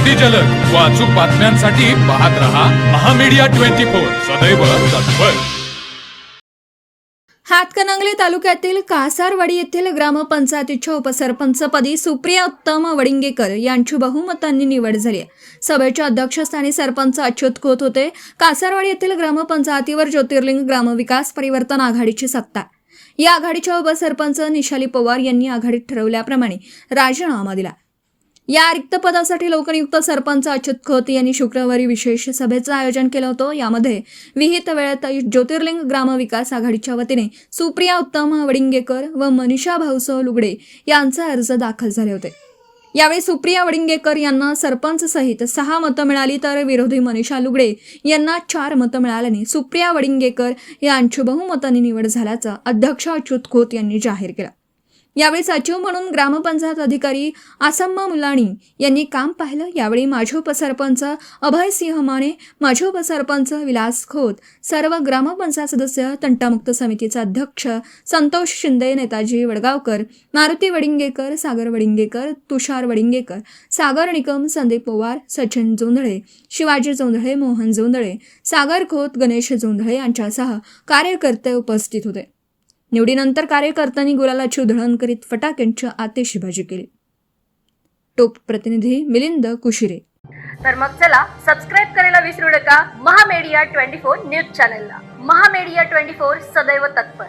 अगदी जलद व अचूक बातम्यांसाठी पाहत रहा महामीडिया 24 सदैव तत्पर। हातकणंगले तालुक्यातील कासारवाडी येथील ग्रामपंचायतीच्या उपसरपंचपदी सुप्रिया उत्तम वडिंगेकर यांची बहुमतांनी निवड झाली आहे। सभेच्या अध्यक्षस्थानी सरपंच अच्युत खोत होते। कासारवाडी येथील ग्रामपंचायतीवर ज्योतिर्लिंग ग्रामविकास परिवर्तन आघाडीची सत्ता आहे। या आघाडीच्या उपसरपंच निशाली पवार यांनी आघाडीत ठरवल्याप्रमाणे राजीनामा दिला। या रिक्त पदासाठी लोकनियुक्त सरपंच अच्युत खोत यांनी शुक्रवारी विशेष सभेचं आयोजन केलं होतं। यामध्ये विहित वेळेत ज्योतिर्लिंग ग्रामविकास आघाडीच्या वतीने सुप्रिया उत्तम वडिंगेकर व मनीषा भाऊसो लुगडे यांचे अर्ज दाखल झाले होते। यावेळी सुप्रिया वडिंगेकर यांना सरपंच सहित 6 मतं मिळाली, तर विरोधी मनीषा लुगडे यांना 4 मतं मिळाल्याने सुप्रिया वडिंगेकर यांची बहुमतांनी निवड झाल्याचं अध्यक्ष अच्युत खोत यांनी जाहीर केलं। यावेळी सचिव म्हणून ग्रामपंचायत अधिकारी आसम्मा मुलाणी यांनी काम पाहिलं। यावेळी माजी उपसरपंच अभय सिंह माने, माजी उपसरपंच विलास खोत, सर्व ग्रामपंचायत सदस्य, तंटामुक्त समितीचे अध्यक्ष संतोष शिंदे, नेताजी वडगावकर, मारुती वडिंगेकर, सागर वडिंगेकर, तुषार वडिंगेकर, सागर निकम, संदीप पवार, सचिन जोंधळे, शिवाजी जोंधळे, मोहन जोंधळे, सागर खोत, गणेश जोंधळे यांच्यासह कार्यकर्ते उपस्थित होते। निवडीनंतर कार्यकर्त्यांनी गुलालाची उधळण करीत फटाक्यांची आतिषबाजी केली। टोप प्रतिनिधी मिलिंद कुशिरे। तर मग चला सबस्क्राईब करायला विसरू नका महामीडिया 24 न्यूज चॅनलला। महामीडिया 24 सदैव तत्पर।